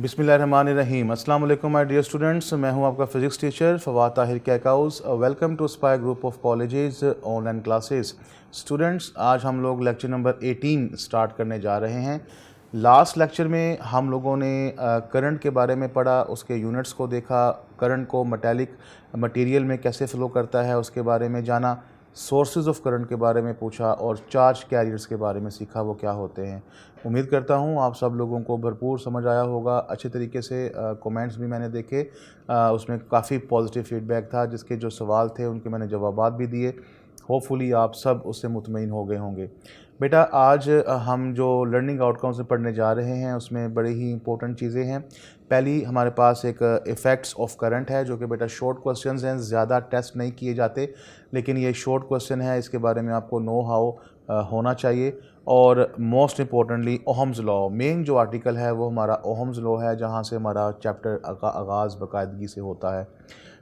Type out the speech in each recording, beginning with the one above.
बिस्मिल्लाहिर्रहमानिर्रहीम। अस्सलाम वालेकुम माय डियर स्टूडेंट्स, मैं हूं आपका physics teacher Fawad Tahir Kaikaus. Welcome to Spy group of colleges online classes. Students, आज हम लोग लेक्चर नंबर 18 स्टार्ट करने जा रहे हैं। लास्ट लेक्चर में हम लोगों ने करंट के बारे में पढ़ा, उसके यूनिट्स को देखा, करंट को मेटालिक मटेरियल में कैसे फ़्लो करता है उसके बारे में जाना, सोर्सेज ऑफ करंट के बारे में पूछा और चार्ज कैरियर्स के बारे में सीखा वो क्या होते हैं। उम्मीद करता हूँ आप सब लोगों को भरपूर समझ आया होगा। अच्छे तरीके से कमेंट्स भी मैंने देखे, उसमें काफ़ी पॉजिटिव फीडबैक था। जिसके जो सवाल थे उनके मैंने जवाबात भी दिए। होपफुली आप सब उससे मुतमईन हो गए होंगे। बेटा, आज हम जो लर्निंग आउटकम्स में पढ़ने जा रहे हैं उसमें बड़ी ही इंपॉर्टेंट चीज़ें हैं। पहली हमारे पास एक इफ़ेक्ट्स ऑफ करंट है, जो कि बेटा शॉर्ट क्वेश्चंस हैं, ज़्यादा टेस्ट नहीं किए जाते, लेकिन ये शॉर्ट क्वेश्चन है, इसके बारे में आपको नो हाउ होना चाहिए। और most importantly Ohm's law, main जो आर्टिकल है वो हमारा ओहम्स लॉ है, जहाँ से हमारा चैप्टर का आगाज़ बाकायदगी से होता है।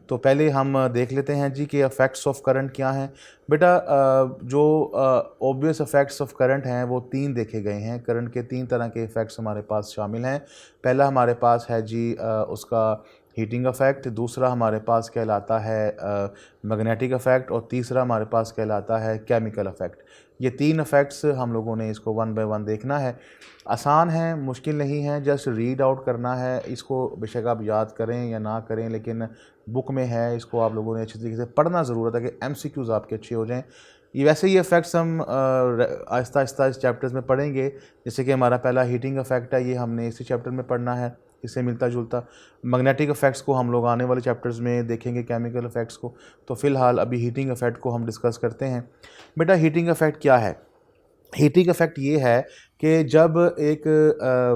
तो पहले हम देख लेते हैं जी कि इफ़ेक्ट्स ऑफ करंट क्या हैं। बेटा, जो ऑब्वियस इफ़ेक्ट्स ऑफ करंट हैं वो तीन देखे गए हैं। करंट के तीन तरह के इफ़ेक्ट्स हमारे पास शामिल हैं। पहला हमारे पास है जी उसका हीटिंग इफ़ेक्ट, दूसरा हमारे पास कहलाता है मैग्नेटिक इफ़ेक्ट, और तीसरा हमारे पास कहलाता है केमिकल इफ़ेक्ट। ये तीन इफ़ेक्ट्स हम लोगों ने इसको वन बाय वन देखना है। आसान है, मुश्किल नहीं है, जस्ट रीड आउट करना है। इसको बेशक आप याद करें या ना करें, लेकिन बुक में है, इसको आप लोगों ने अच्छी तरीके से पढ़ना ज़रूरत है कि एमसीक्यूज़ आपके अच्छे हो जाएं। ये वैसे ही इफ़ेक्ट्स हम आहिस्ता आहिस्ता इस चैप्टर्स में पढ़ेंगे। जैसे कि हमारा पहला हीटिंग इफ़ेक्ट है, ये हमने इसी चैप्टर में पढ़ना है, इससे मिलता जुलता। मैग्नेटिक इफ़ेक्ट्स को हम लोग आने वाले चैप्टर्स में देखेंगे, केमिकल इफ़ेक्ट्स को। तो फ़िलहाल अभी हीटिंग इफ़ेक्ट को हम डिस्कस करते हैं। बेटा, हीटिंग इफ़ेक्ट क्या है? हीटिंग इफ़ेक्ट ये है कि जब एक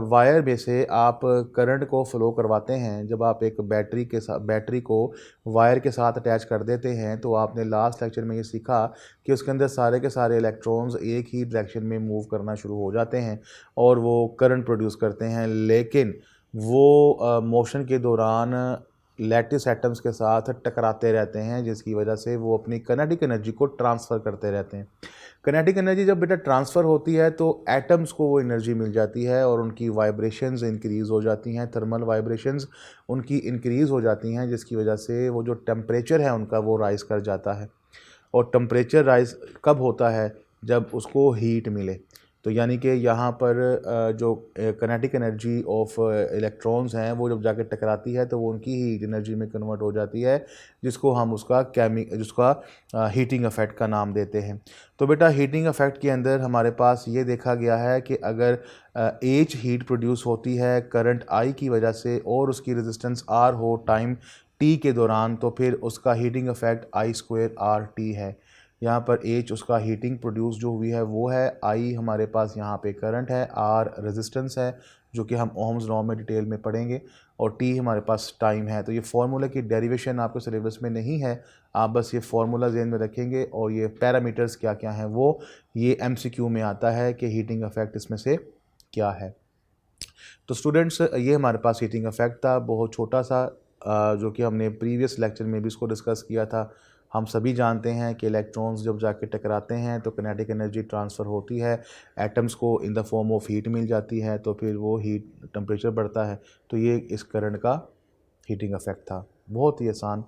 वायर में से आप करंट को फ़्लो करवाते हैं, जब आप एक बैटरी को वायर के साथ अटैच कर देते हैं, तो आपने लास्ट लेक्चर में ये सीखा कि उसके अंदर सारे के सारे इलेक्ट्रॉन्स एक ही डायरेक्शन में मूव करना शुरू हो जाते हैं और वो करंट प्रोड्यूस करते हैं। लेकिन वो मोशन के दौरान लैटिस एटम्स के साथ टकराते रहते हैं, जिसकी वजह से वो अपनी काइनेटिक एनर्जी को ट्रांसफ़र करते रहते हैं। काइनेटिक एनर्जी जब बेटा ट्रांसफ़र होती है तो एटम्स को वो एनर्जी मिल जाती है और उनकी वाइब्रेशंस इंक्रीज़ हो जाती हैं, थर्मल वाइब्रेशंस उनकी इंक्रीज़ हो जाती हैं, जिसकी वजह से वो जो टेम्परेचर है उनका वो राइज़ कर जाता है। और टेम्परेचर राइज़ कब होता है? जब उसको हीट मिले। तो यानी कि यहाँ पर जो काइनेटिक एनर्जी ऑफ इलेक्ट्रॉन्स हैं वो जब जाके टकराती है तो वो उनकी हीट एनर्जी में कन्वर्ट हो जाती है, जिसको हम जिसका हीटिंग इफ़ेक्ट का नाम देते हैं। तो बेटा, हीटिंग इफ़ेक्ट के अंदर हमारे पास ये देखा गया है कि अगर एच हीट प्रोड्यूस होती है करंट आई की वजह से और उसकी रेजिस्टेंस आर हो टाइम टी के दौरान, तो फिर उसका हीटिंग इफ़ेक्ट आई स्क्वायर आर टी है। यहाँ पर एच उसका हीटिंग प्रोड्यूस जो हुई है वो है, आई हमारे पास यहाँ पे करंट है, आर रेजिस्टेंस है जो कि हम ओम्स लॉ में डिटेल में पढ़ेंगे, और टी हमारे पास टाइम है। तो ये फार्मूला की डेरिवेशन आपके सिलेबस में नहीं है, आप बस ये फार्मूला ज़हन में रखेंगे और ये पैरामीटर्स क्या क्या हैं वो ये एमसीक्यू में आता है कि हीटिंग इफ़ेक्ट इसमें से क्या है। तो स्टूडेंट्स, ये हमारे पास हीटिंग इफ़ेक्ट था, बहुत छोटा सा, जो कि हमने प्रीवियस लेक्चर में भी इसको डिस्कस किया था। हम सभी जानते हैं कि इलेक्ट्रॉन्स जब जाके टकराते हैं तो काइनेटिक एनर्जी ट्रांसफ़र होती है, एटम्स को in the form of heat मिल जाती है, तो फिर वो हीट टेम्परेचर बढ़ता है। तो ये इस करंट का हीटिंग इफ़ेक्ट था, बहुत ही आसान।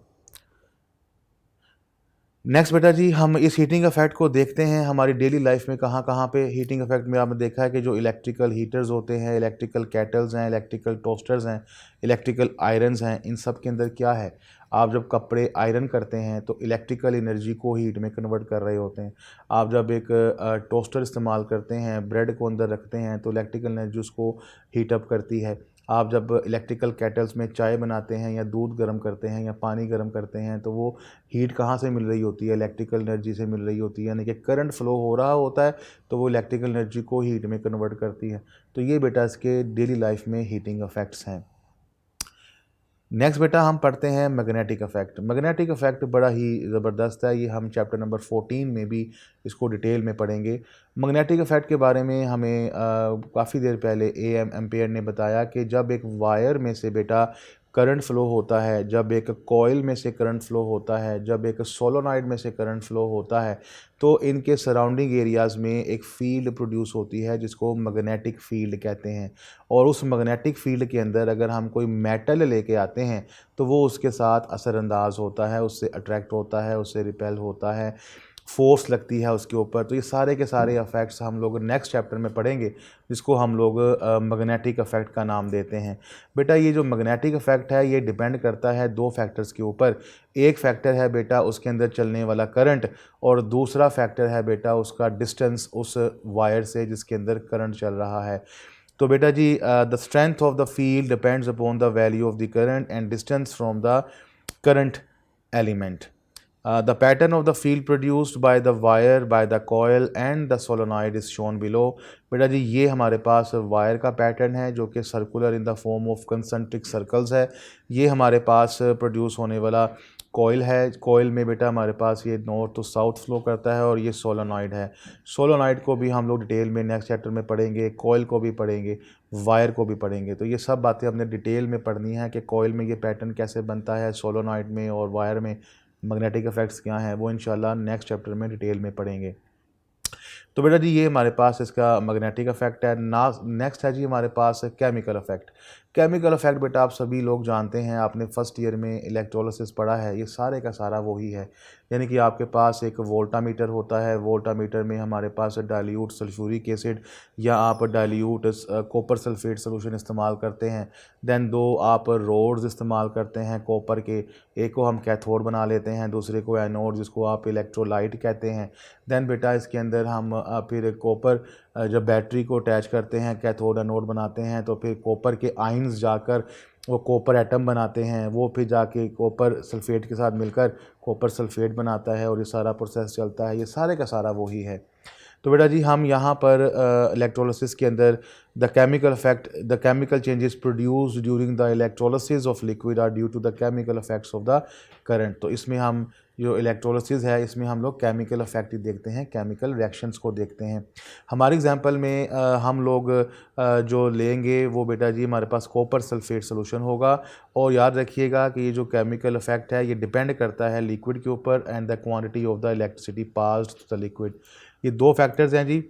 नेक्स्ट बेटा जी, हम इस हीटिंग इफ़ेक्ट को देखते हैं हमारी डेली लाइफ में कहाँ कहाँ पे। हीटिंग इफ़ेक्ट में आपने देखा है कि जो इलेक्ट्रिकल हीटर्स होते हैं, इलेक्ट्रिकल केटल्स हैं, इलेक्ट्रिकल टोस्टर्स हैं, इलेक्ट्रिकल आयरन्स हैं, इन सब के अंदर क्या है, आप जब कपड़े आयरन करते हैं तो इलेक्ट्रिकल एनर्जी को हीट में कन्वर्ट कर रहे होते हैं। आप जब एक टोस्टर इस्तेमाल करते हैं, ब्रेड को अंदर रखते हैं, तो इलेक्ट्रिकल एनर्जी उसको हीट अप करती है। आप जब इलेक्ट्रिकल केटल्स में चाय बनाते हैं या दूध गर्म करते हैं या पानी गर्म करते हैं, तो वो हीट कहाँ से मिल रही होती है? इलेक्ट्रिकल एनर्जी से मिल रही होती है, यानी कि करंट फ्लो हो रहा होता है तो वो इलेक्ट्रिकल एनर्जी को हीट में कन्वर्ट करती है। तो ये बेटा इसके डेली लाइफ में हीटिंग इफ़ेक्ट्स हैं। नेक्स्ट बेटा, हम पढ़ते हैं मैग्नेटिक इफ़ेक्ट। मैग्नेटिक इफ़ेक्ट बड़ा ही ज़बरदस्त है, ये हम चैप्टर नंबर 14 में भी इसको डिटेल में पढ़ेंगे। मैग्नेटिक इफ़ेक्ट के बारे में हमें काफ़ी देर पहले एम एम्पेयर ने बताया कि जब एक वायर में से बेटा करंट फ़्लो होता है, जब एक कॉइल में से करंट फ़्लो होता है, जब एक सोलेनॉइड में से करंट फ़्लो होता है, तो इनके सराउंडिंग एरियाज़ में एक फ़ील्ड प्रोड्यूस होती है जिसको मैग्नेटिक फ़ील्ड कहते हैं। और उस मैग्नेटिक फ़ील्ड के अंदर अगर हम कोई मेटल लेके आते हैं तो वो उसके साथ असरअंदाज होता है, उससे अट्रैक्ट होता है, उससे रिपेल होता है, फोर्स लगती है उसके ऊपर। तो ये सारे के सारे इफ़ेक्ट्स हम लोग नेक्स्ट चैप्टर में पढ़ेंगे, जिसको हम लोग मैग्नेटिक इफ़ेक्ट का नाम देते हैं। बेटा ये जो मैग्नेटिक इफ़ेक्ट है ये डिपेंड करता है दो फैक्टर्स के ऊपर। एक फैक्टर है बेटा उसके अंदर चलने वाला करंट, और दूसरा फैक्टर है बेटा उसका डिस्टेंस उस वायर से जिसके अंदर करंट चल रहा है। तो बेटा जी the strength of the field depends upon the value of the current and distance from the current element. The pattern of the field produced by the wire, by the coil and the solenoid is shown below। बेटा जी ये हमारे पास wire का pattern है जो कि circular in the form of concentric circles है। ये हमारे पास प्रोड्यूस होने वाला कॉइल है। कॉइल में बेटा हमारे पास ये नॉर्थ टू साउथ फ्लो करता है, और ये सोलेनॉइड है। सोलेनॉइड को भी हम लोग डिटेल में नेक्स्ट चैप्टर में पढ़ेंगे, कॉइल को भी पढ़ेंगे, वायर को भी पढ़ेंगे। तो ये सब बातें हमने डिटेल में पढ़नी है कि कॉइल में ये पैटर्न कैसे बनता है, सोलेनॉइड में और वायर में मैग्नेटिक इफ़ेक्ट्स क्या हैं, वो इंशाल्लाह नेक्स्ट चैप्टर में डिटेल में पढ़ेंगे। तो बेटा जी ये हमारे पास इसका मैग्नेटिक इफ़ेक्ट है ना। नेक्स्ट है जी हमारे पास केमिकल इफ़ेक्ट। केमिकल इफ़ेक्ट बेटा आप सभी लोग जानते हैं, आपने फर्स्ट ईयर में इलेक्ट्रोलिसिस पढ़ा है, ये सारे का सारा वही है। यानी कि आपके पास एक वोल्टामीटर होता है, वोल्टामीटर में हमारे पास डाइल्यूट सल्फ्यूरिक एसिड या आप डाइल्यूट कॉपर सल्फेट सोल्यूशन इस्तेमाल करते हैं। देन दो आप रोड्स इस्तेमाल करते हैं कॉपर के, एक को हम कैथोड बना लेते हैं, दूसरे को एनोड जिसको आप इलेक्ट्रोलाइट कहते हैं। देन बेटा इसके अंदर हम फिर कॉपर जब बैटरी को अटैच करते हैं, कैथोड एनोड बनाते हैं, तो फिर कॉपर के आयंस जाकर वो कॉपर एटम बनाते हैं, वो फिर जाके कॉपर सल्फेट के साथ मिलकर कॉपर सल्फेट बनाता है, और ये सारा प्रोसेस चलता है। ये सारे का सारा वही है। तो बेटा जी हम यहाँ पर इलेक्ट्रोलिसिस के अंदर the chemical changes produce during the electrolysis of liquid are due to the chemical effects of the current. तो इसमें हम जो इलेक्ट्रोलिसिस है इसमें हम लोग केमिकल इफेक्ट ही देखते हैं, केमिकल रिएक्शंस को देखते हैं। हमारे एग्जांपल में हम लोग जो लेंगे वो बेटा जी हमारे पास कॉपर सल्फेट सोल्यूशन होगा। और याद रखिएगा कि ये जो केमिकल इफेक्ट है ये डिपेंड करता है लिक्विड के ऊपर and the quantity of the electricity passed to the liquid. ये दो फैक्टर्स हैं जी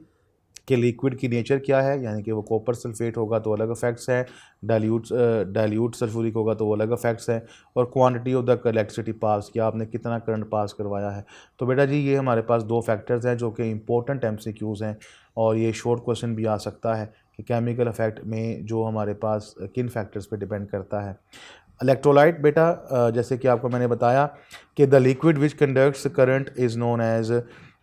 कि लिक्विड की नेचर क्या है, यानी कि वो कॉपर सल्फेट होगा तो अलग इफेक्ट्स हैं, डाइल्यूट सल्फ्यूरिक होगा तो वो अलग इफेक्ट्स हैं, और quantity of the electricity pass, कि आपने कितना करंट पास करवाया है। तो बेटा जी ये हमारे पास दो फैक्टर्स हैं जो कि इंपॉर्टेंट MCQs हैं, और ये शॉर्ट क्वेश्चन भी आ सकता है कि केमिकल इफेक्ट में जो हमारे पास किन फैक्टर्स पे डिपेंड करता है। इलेक्ट्रोलाइट बेटा जैसे कि आपको मैंने बताया कि the liquid which conducts current is known as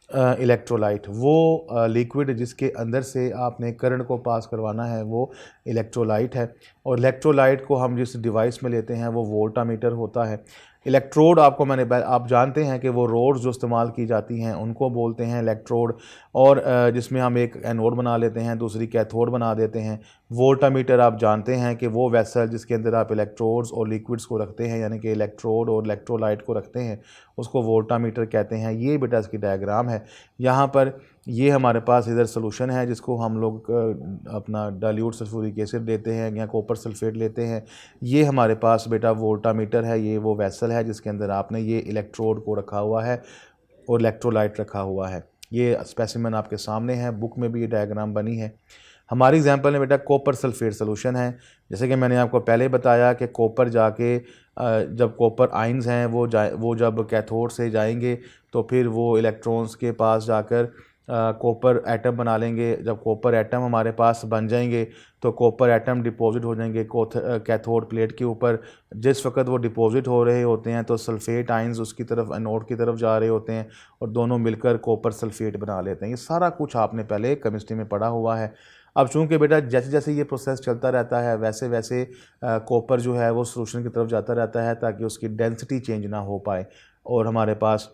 electrolyte. वो लिक्विड जिसके अंदर से आपने करंट को पास करवाना है वो इलेक्ट्रोलाइट है। और इलेक्ट्रोलाइट को हम जिस डिवाइस में लेते हैं वो वोल्टामीटर होता है। इलेक्ट्रोड आप जानते हैं कि वो रोड्स जो इस्तेमाल की जाती हैं उनको बोलते हैं इलेक्ट्रोड, और जिसमें हम एक एनोड बना लेते हैं, दूसरी कैथोड बना देते हैं। वोल्टामीटर आप जानते हैं कि वो वेसल जिसके अंदर आप इलेक्ट्रोड्स और लिक्विड्स को रखते हैं, यानी कि इलेक्ट्रोड और इलेक्ट्रोलाइट को रखते हैं, उसको वोल्टामीटर कहते हैं। ये बेटा इसकी डायग्राम है। यहाँ पर ये हमारे पास इधर सोल्यूशन है जिसको हम लोग अपना डाइल्यूट सल्फ्यूरिक एसिड लेते हैं या कॉपर सल्फेट लेते हैं। ये हमारे पास बेटा वोल्टामीटर है, ये वो वेसल है जिसके अंदर आपने ये इलेक्ट्रोड को रखा हुआ है और इलेक्ट्रोलाइट रखा हुआ है। ये स्पेसिमेन आपके सामने है, बुक में भी ये डायग्राम बनी है। हमारी एग्जांपल में बेटा कॉपर सल्फेट सोल्यूशन है। जैसे कि मैंने आपको पहले बताया कि कॉपर जाके जब कॉपर आयंस हैं वो जब कैथोड से जाएंगे तो फिर वो इलेक्ट्रॉन्स के पास जाकर कॉपर एटम बना लेंगे। जब कॉपर एटम हमारे पास बन जाएंगे तो कॉपर एटम डिपॉजिट हो जाएंगे कैथोड प्लेट के ऊपर। जिस वक्त वो डिपॉजिट हो रहे होते हैं तो सल्फेट आयंस उसकी तरफ एनोड की तरफ जा रहे होते हैं और दोनों मिलकर कॉपर सल्फेट बना लेते हैं। ये सारा कुछ आपने पहले केमिस्ट्री में पढ़ा हुआ है। अब चूंकि बेटा जैसे जैसे ये प्रोसेस चलता रहता है वैसे वैसे कॉपर जो है वो सोल्यूशन की तरफ जाता रहता है ताकि उसकी डेंसिटी चेंज ना हो पाए और हमारे पास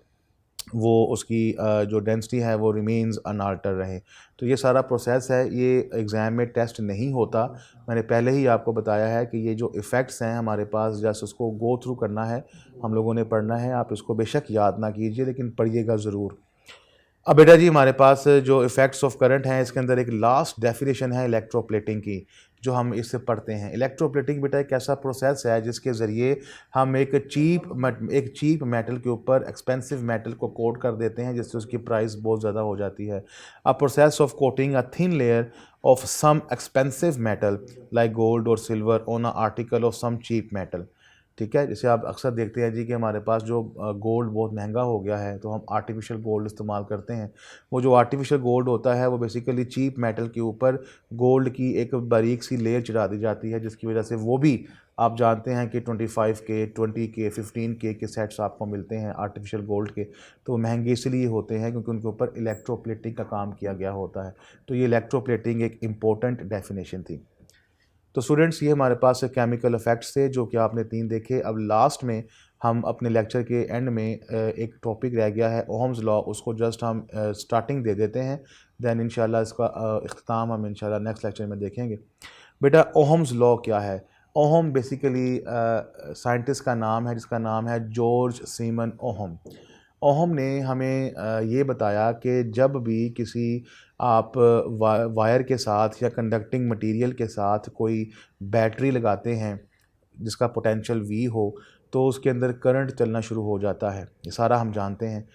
वो उसकी जो डेंसिटी है वो रिमेंस अनअल्टर रहे। तो ये सारा प्रोसेस है, ये एग्ज़ाम में टेस्ट नहीं होता। मैंने पहले ही आपको बताया है कि ये जो इफ़ेक्ट्स हैं हमारे पास जस्ट उसको गो थ्रू करना है, हम लोगों ने पढ़ना है। आप इसको बेशक याद ना कीजिए लेकिन पढ़िएगा ज़रूर। अब बेटा जी हमारे पास जो इफ़ेक्ट्स ऑफ करंट हैं इसके अंदर एक लास्ट डेफिनेशन है इलेक्ट्रोप्लेटिंग की जो हम इससे पढ़ते हैं। इलेक्ट्रोप्लेटिंग बेटा एक ऐसा प्रोसेस है जिसके ज़रिए हम एक चीप मेटल के ऊपर एक्सपेंसिव मेटल को कोट कर देते हैं, जिससे उसकी प्राइस बहुत ज़्यादा हो जाती है। A process of coating a thin layer of some expensive metal like gold और silver on a article of some cheap metal. ठीक है, जैसे आप अक्सर देखते हैं जी कि हमारे पास जो गोल्ड बहुत महंगा हो गया है तो हम आर्टिफिशियल गोल्ड इस्तेमाल करते हैं। वो जो आर्टिफिशियल गोल्ड होता है वो बेसिकली चीप मेटल के ऊपर गोल्ड की एक बारीक सी लेयर चढ़ा दी जाती है, जिसकी वजह से वो भी आप जानते हैं कि 25K 20K 15K के सेट्स आपको मिलते हैं आर्टिफिशियल गोल्ड के। तो वो महंगे इसलिए होते हैं क्योंकि उनके ऊपर इलेक्ट्रोप्लेटिंग का काम किया गया होता है। तो ये इलेक्ट्रोप्लेटिंग एक इम्पोर्टेंट डेफिनेशन थी। तो स्टूडेंट्स ये हमारे पास केमिकल इफ़ेक्ट्स थे जो कि आपने 3 देखे। अब लास्ट में हम अपने लेक्चर के एंड में एक टॉपिक रह गया है ओहम्स लॉ, उसको जस्ट हम स्टार्टिंग दे देते हैं, दैन इंशाल्लाह इसका इख्तिताम हम इंशाल्लाह नेक्स्ट लेक्चर में देखेंगे। बेटा ओहम्स लॉ क्या है? ओहम बेसिकली साइंटिस्ट का नाम है जिसका नाम है जॉर्ज सीमन ओहम। ओहम ने हमें ये बताया कि जब भी किसी आप वायर के साथ या कंडक्टिंग मटेरियल के साथ कोई बैटरी लगाते हैं जिसका पोटेंशियल V हो, तो उसके अंदर करंट चलना शुरू हो जाता है। ये सारा हम जानते हैं।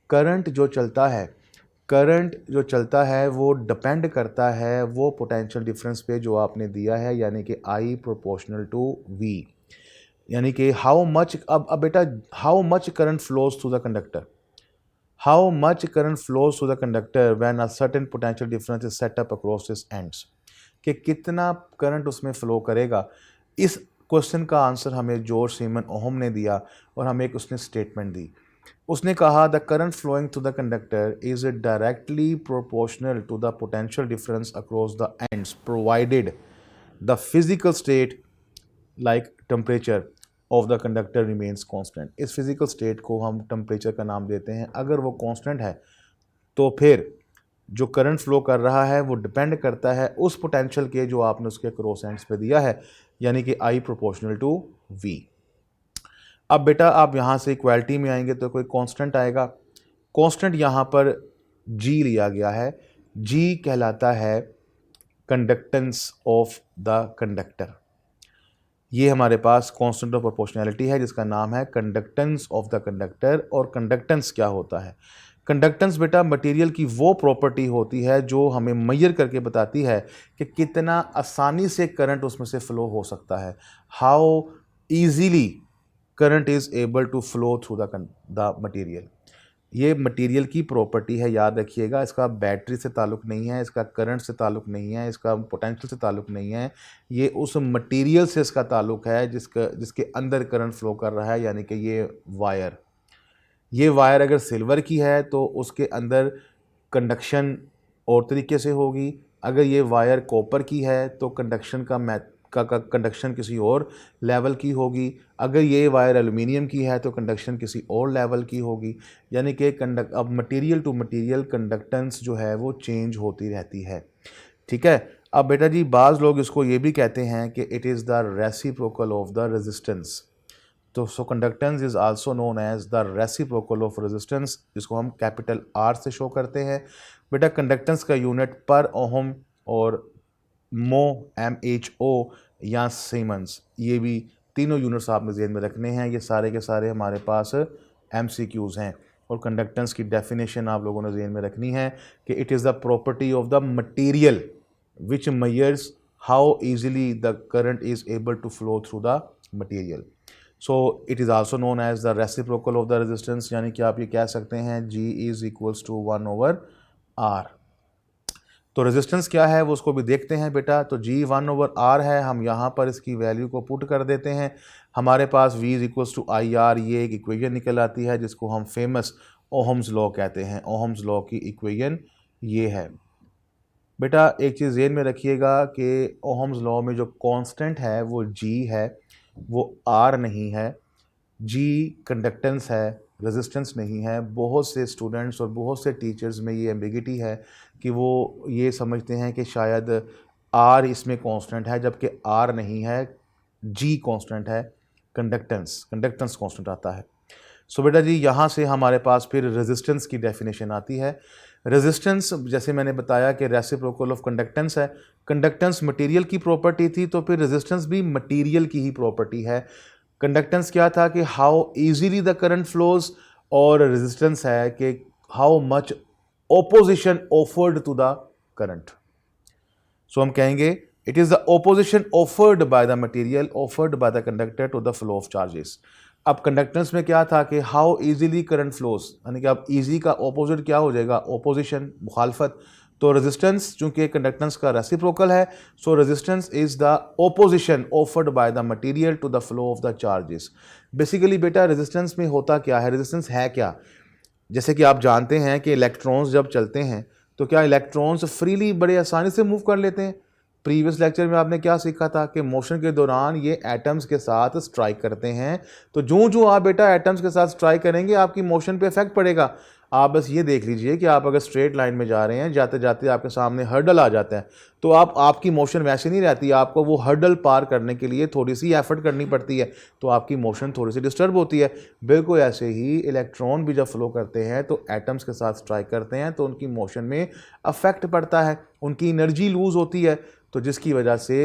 करंट जो चलता है वो डिपेंड करता है वो पोटेंशियल डिफरेंस पे जो आपने दिया है, यानी कि I प्रोपोर्शनल टू V, यानी कि हाउ मच। अब बेटा how much current flows through the conductor, how much current flows through the conductor when a certain potential difference is set up across its ends, कि कितना current उसमें flow करेगा। इस question का आंसर हमें George Simon ohm ने दिया और हमें एक उसने स्टेटमेंट दी। उसने कहा the current flowing through the conductor is directly proportional to the potential difference across the ends provided the physical state like temperature of the conductor remains constant. इस फिजिकल स्टेट को हम टेम्परेचर का नाम देते हैं। अगर वो कांस्टेंट है तो फिर जो करंट फ्लो कर रहा है वो डिपेंड करता है उस पोटेंशियल के जो आपने उसके क्रॉस एंड्स पे दिया है, यानी कि I प्रोपोर्शनल टू V। अब बेटा आप यहाँ से इक्वालिटी में आएंगे तो कोई कांस्टेंट आएगा। कांस्टेंट यहाँ पर G लिया गया है। G कहलाता है कंडक्टेंस ऑफ द कंडक्टर। ये हमारे पास कांस्टेंट ऑफ प्रोपोर्शनैलिटी है जिसका नाम है कंडक्टेंस ऑफ द कंडक्टर। और कंडक्टेंस क्या होता है? कंडक्टेंस बेटा मटेरियल की वो प्रॉपर्टी होती है जो हमें मेजर करके बताती है कि कितना आसानी से करंट उसमें से फ्लो हो सकता है। How easily current is able to flow through the material. ये मटेरियल की प्रॉपर्टी है, याद रखिएगा। इसका बैटरी से ताल्लुक़ नहीं है, इसका करंट से ताल्लुक़ नहीं है, इसका पोटेंशियल से ताल्लुक़ नहीं है। ये उस मटेरियल से इसका ताल्लुक़ है जिसके अंदर करंट फ्लो कर रहा है, यानी कि ये वायर अगर सिल्वर की है तो उसके अंदर कंडक्शन और तरीके से होगी। अगर ये वायर कॉपर की है तो कंडक्शन का कंडक्शन किसी और लेवल की होगी। अगर ये वायर एल्युमिनियम की है तो कंडक्शन किसी और लेवल की होगी। यानी कि अब मटेरियल टू मटेरियल कंडक्टेंस जो है वो चेंज होती रहती है। ठीक है। अब बेटा जी बाज़ लोग इसको ये भी कहते हैं कि it is the reciprocal of the resistance. तो so conductance is also known as the reciprocal of resistance, जिसको हम कैपिटल R से शो करते हैं। बेटा कंडक्टेंस का यूनिट पर ओहम और मो MHO या सीमेंस, ये भी तीनों यूनिट्स आपने ज़हन में रखने हैं। ये सारे के सारे हमारे पास MCQs हैं। और कंडक्टेंस की डेफिनेशन आप लोगों ने ज़हन में रखनी है कि it is the property of the material which measures how easily the current is able to flow through the material. So it is also known as the reciprocal of the resistance, यानी कि आप ये कह सकते हैं G is equals to 1/R। तो resistance क्या है वो उसको भी देखते हैं बेटा। तो G 1/R है, हम यहाँ पर इसकी वैल्यू को पुट कर देते हैं। हमारे पास V is equals to IR, ये एक इक्वेशन निकल आती है जिसको हम फेमस ओहम्स लॉ कहते हैं। ओहम्स लॉ की इक्वेशन ये है। बेटा एक चीज़ ज़हन में रखिएगा कि ओहम्स लॉ में जो कांस्टेंट है वो G है, वो R नहीं है। G कंडक्टेंस है, रेजिस्टेंस नहीं है। बहुत से स्टूडेंट्स और बहुत से टीचर्स में ये एम्बिगिटी है कि वो ये समझते हैं कि शायद R इसमें कांस्टेंट है, जबकि R नहीं है, G कांस्टेंट है, कंडक्टेंस कांस्टेंट आता है। सो बेटा जी यहाँ से हमारे पास फिर रेजिस्टेंस की डेफिनेशन आती है। रेजिस्टेंस जैसे मैंने बताया कि रेसिप्रोकल ऑफ कंडक्टेंस है, कंडक्टेंस मटेरियल की प्रॉपर्टी थी तो फिर रेजिस्टेंस भी मटेरियल की ही प्रॉपर्टी है। कंडक्टेंस क्या था कि how easily the current flows, और रेजिस्टेंस है कि how much opposition offered to the current. So हम कहेंगे it is the opposition offered by the material offered by the conductor to the flow of charges. अब conductance में क्या था कि हाउ इजीली करंट फ्लोज, यानी कि अब इजी का ऑपोजिट क्या हो जाएगा, ओपोजिशन, मुखालफत। तो रेजिस्टेंस चूंकि कंडक्टेंस का रेसिप्रोकल है, so resistance is the opposition offered by the material to the flow of the charges. Basically बेटा रेजिस्टेंस में होता क्या है, रेजिस्टेंस है क्या, जैसे कि आप जानते हैं कि इलेक्ट्रॉन्स जब चलते हैं तो क्या इलेक्ट्रॉन्स फ्रीली बड़े आसानी से मूव कर लेते हैं। प्रीवियस लेक्चर में आपने क्या सीखा था कि मोशन के दौरान ये एटम्स के साथ स्ट्राइक करते हैं, तो जो जो आप बेटा एटम्स के साथ स्ट्राइक करेंगे आपकी मोशन पे इफेक्ट पड़ेगा। आप बस ये देख लीजिए कि आप अगर स्ट्रेट लाइन में जा रहे हैं, जाते जाते आपके सामने हर्डल आ जाता है, तो आपकी मोशन वैसे नहीं रहती, आपको वो हर्डल पार करने के लिए थोड़ी सी एफर्ट करनी पड़ती है, तो आपकी मोशन थोड़ी सी डिस्टर्ब होती है। बिल्कुल ऐसे ही इलेक्ट्रॉन भी जब फ्लो करते हैं तो एटम्स के साथ स्ट्राइक करते हैं तो उनकी मोशन में अफेक्ट पड़ता है, उनकी एनर्जी लूज होती है, तो जिसकी वजह से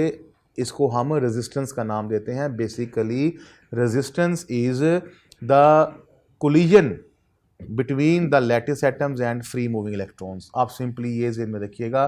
इसको हम रेजिस्टेंस का नाम देते हैं। Basically resistance is the collision between the lattice atoms and free moving electrons. आप सिंपली ये ज़हन में रखिएगा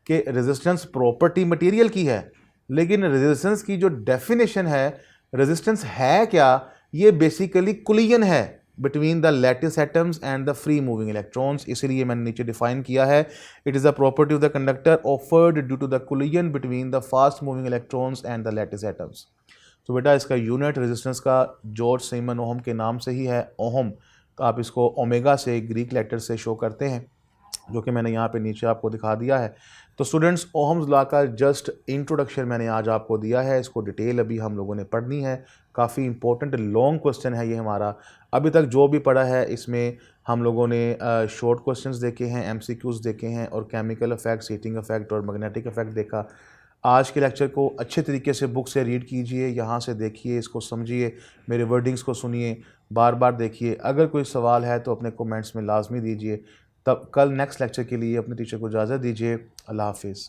कि रेजिस्टेंस प्रॉपर्टी मटेरियल की है, लेकिन रेजिस्टेंस की जो डेफिनेशन है, रेजिस्टेंस है क्या, ये बेसिकली कोलिजन है between the lattice atoms and the free moving electrons. इसीलिए मैंने नीचे डिफाइन किया है, it is the property of the conductor offered due to the collision between the fast moving electrons and the lattice atoms. तो बेटा इसका unit resistance का George Simon Ohm के नाम से ही है, ओहम। तो आप इसको ओमेगा से ग्रीक लेटर से शो करते हैं, जो कि मैंने यहाँ पे नीचे आपको दिखा दिया है। तो स्टूडेंट्स ओहम्स लॉ का जस्ट इंट्रोडक्शन मैंने आज आपको दिया है, इसको डिटेल अभी हम लोगों ने पढ़नी है। काफ़ी इंपॉर्टेंट लॉन्ग क्वेश्चन है ये हमारा। अभी तक जो भी पढ़ा है इसमें हम लोगों ने शॉर्ट क्वेश्चंस देखे हैं, एमसीक्यूज देखे हैं, और केमिकल इफेक्ट, हीटिंग इफेक्ट और मैग्नेटिक इफेक्ट देखा। आज के लेक्चर को अच्छे तरीके से बुक से रीड कीजिए, यहाँ से देखिए, इसको समझिए, मेरे वर्डिंग्स को सुनिए, बार बार देखिए। अगर कोई सवाल है तो अपने कमेंट्स में लाजमी दीजिए। तब कल नेक्स्ट लेक्चर के लिए अपने टीचर को इजाज़त दीजिए। अल्लाह हाफिज़।